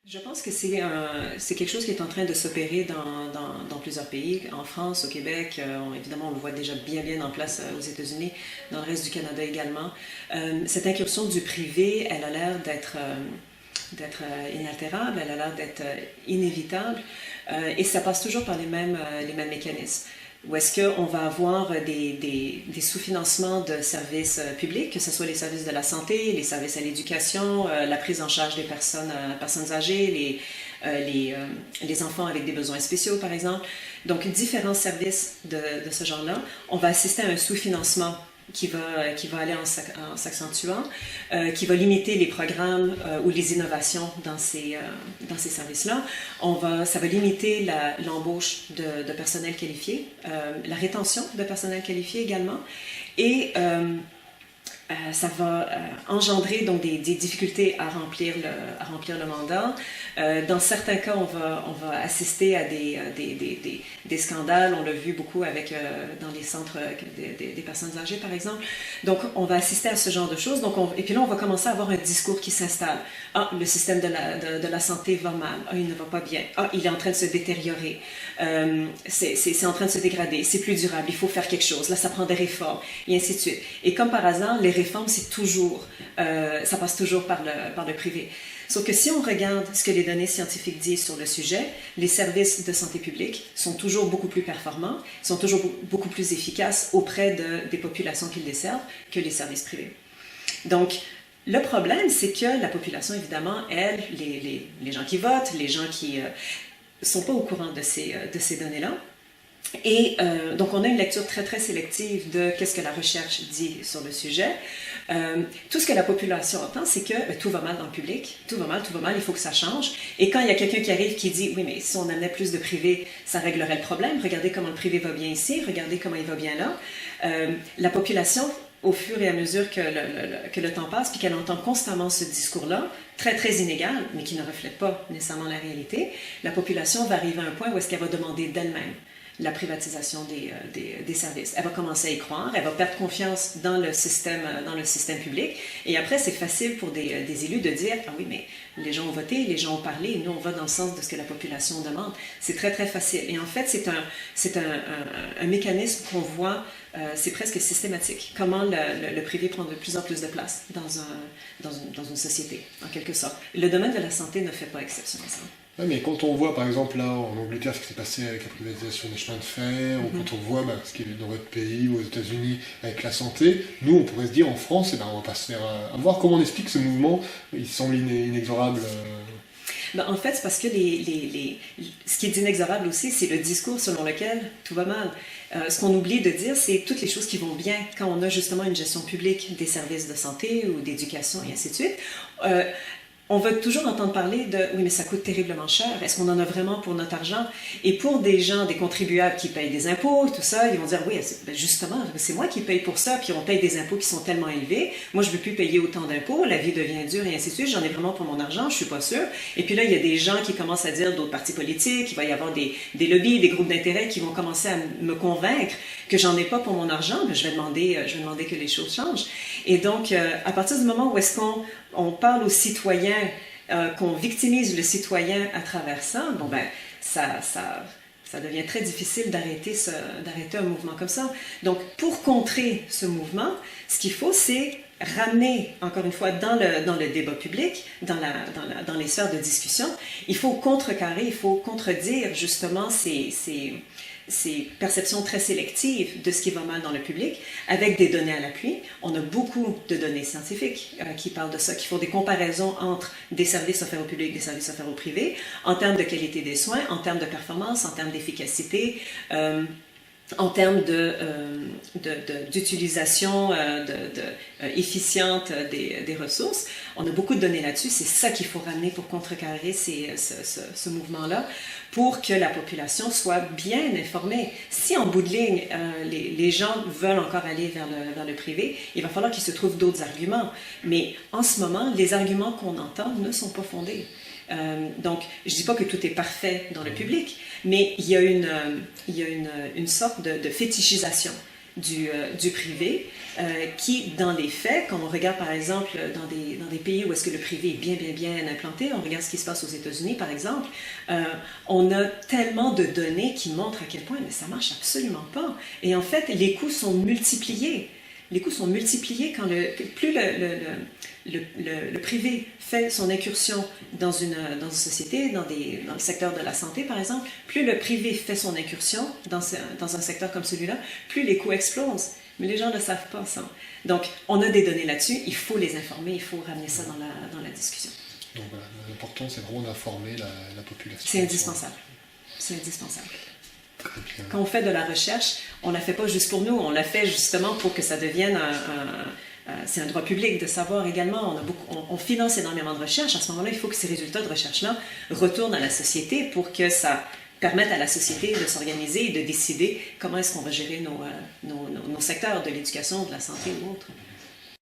Je pense que c'est quelque chose qui est en train de s'opérer dans plusieurs pays. En France, au Québec, évidemment, on le voit déjà bien en place aux États-Unis, dans le reste du Canada également. Cette incursion du privé, elle a l'air d'être inaltérable, elle a l'air d'être inévitable, et ça passe toujours par les mêmes mécanismes. Où est-ce qu'on va avoir des sous-financements de services publics, que ce soit les services de la santé, les services à l'éducation, la prise en charge des personnes âgées, les enfants avec des besoins spéciaux, par exemple. Donc, différents services de ce genre-là. On va assister à un sous-financement qui va aller en s'accentuant, qui va limiter les programmes ou les innovations dans ces services-là. Ça va limiter l'embauche de personnel qualifié, la rétention de personnel qualifié également, et ça va engendrer donc des difficultés à remplir le mandat. Dans certains cas, on va assister à des scandales. On l'a vu beaucoup dans les centres des personnes âgées, par exemple. Donc, on va assister à ce genre de choses. Et puis là, on va commencer à avoir un discours qui s'installe. Ah, le système de la santé va mal. Ah, il ne va pas bien. Ah, il est en train de se détériorer. C'est en train de se dégrader. C'est plus durable. Il faut faire quelque chose. Là, ça prend des réformes. Et ainsi de suite. Et comme par hasard, les réformes, ça passe toujours par le privé. Sauf que si on regarde ce que les données scientifiques disent sur le sujet, les services de santé publique sont toujours beaucoup plus performants, sont toujours beaucoup plus efficaces auprès des populations qu'ils desservent que les services privés. Donc, le problème, c'est que la population, évidemment, elle, les gens qui votent, les gens qui sont pas au courant de ces données-là. Et donc, on a une lecture très sélective de qu'est-ce que la recherche dit sur le sujet. Tout ce que la population entend, c'est que tout va mal dans le public, tout va mal, il faut que ça change. Et quand il y a quelqu'un qui arrive qui dit « Oui, mais si on amenait plus de privé, ça réglerait le problème. Regardez comment le privé va bien ici, regardez comment il va bien là. » La population, au fur et à mesure que le temps passe, puis qu'elle entend constamment ce discours-là, très inégal, mais qui ne reflète pas nécessairement la réalité, la population va arriver à un point où est-ce qu'elle va demander d'elle-même la privatisation des services. Elle va commencer à y croire, elle va perdre confiance dans le système public, et après, c'est facile pour des élus de dire « Ah oui, mais les gens ont voté, les gens ont parlé, et nous, on va dans le sens de ce que la population demande. » C'est très facile. Et en fait, c'est un mécanisme qu'on voit, c'est presque systématique. Comment le privé prend de plus en plus de place dans une société, en quelque sorte. Le domaine de la santé ne fait pas exception à ça. Ouais, mais quand on voit, par exemple, là, en Angleterre, ce qui s'est passé avec la privatisation des chemins de fer, ou quand on voit ce qui est dans votre pays, ou aux États-Unis, avec la santé, nous, on pourrait se dire, en France, on va pas se faire avoir. Comment on explique ce mouvement? Il semble inexorable. En fait, c'est parce que ce qui est inexorable aussi, c'est le discours selon lequel tout va mal. Ce qu'on oublie de dire, c'est toutes les choses qui vont bien quand on a justement une gestion publique des services de santé ou d'éducation et ainsi de suite. On va toujours entendre parler de « oui, mais ça coûte terriblement cher, est-ce qu'on en a vraiment pour notre argent ?» Et pour des gens, des contribuables qui payent des impôts, tout ça, ils vont dire « oui, justement, c'est moi qui paye pour ça, puis on paye des impôts qui sont tellement élevés, moi je ne veux plus payer autant d'impôts, la vie devient dure et ainsi de suite, j'en ai vraiment pour mon argent, je ne suis pas sûre. » Et puis là, il y a des gens qui commencent à dire d'autres partis politiques, il va y avoir des lobbies, des groupes d'intérêt qui vont commencer à me convaincre que j'en ai pas pour mon argent, je vais demander que les choses changent. Et donc, à partir du moment où est-ce qu'on parle aux citoyens, qu'on victimise le citoyen à travers ça, ça devient très difficile d'arrêter un mouvement comme ça. Donc, pour contrer ce mouvement, ce qu'il faut, c'est ramener, encore une fois, dans le débat public, dans les sphères de discussion, il faut contrecarrer, il faut contredire justement ces perceptions très sélectives de ce qui va mal dans le public, avec des données à l'appui. On a beaucoup de données scientifiques qui parlent de ça, qui font des comparaisons entre des services offerts au public et des services offerts au privé, en termes de qualité des soins, en termes de performance, en termes d'efficacité, en termes d'utilisation efficiente des ressources. On a beaucoup de données là-dessus. C'est ça qu'il faut ramener pour contrecarrer ce mouvement-là, pour que la population soit bien informée. Si en bout de ligne, les gens veulent encore aller vers le privé, il va falloir qu'ils se trouvent d'autres arguments. Mais en ce moment, les arguments qu'on entend ne sont pas fondés. Donc, je ne dis pas que tout est parfait dans le public, mais il y a une sorte de fétichisation du privé, qui, dans les faits, quand on regarde par exemple dans des pays où est-ce que le privé est bien implanté, on regarde ce qui se passe aux États-Unis par exemple, on a tellement de données qui montrent à quel point mais ça marche absolument pas. Et en fait, les coûts sont multipliés. Les coûts sont multipliés quand plus le privé fait son incursion dans une société, dans le secteur de la santé par exemple, plus le privé fait son incursion dans un secteur comme celui-là, plus les coûts explosent. Mais les gens ne le savent pas, ça. Donc, on a des données là-dessus, il faut les informer, il faut ramener ça dans la discussion. Donc voilà, l'important c'est vraiment d'informer la population. C'est indispensable. C'est indispensable. Très bien. Quand on fait de la recherche, on ne la fait pas juste pour nous, on la fait justement pour que ça devienne c'est un droit public de savoir également. On finance énormément de recherche. À ce moment-là, il faut que ces résultats de recherche-là retournent à la société pour que ça permette à la société de s'organiser et de décider comment est-ce qu'on va gérer nos secteurs de l'éducation, de la santé ou autres.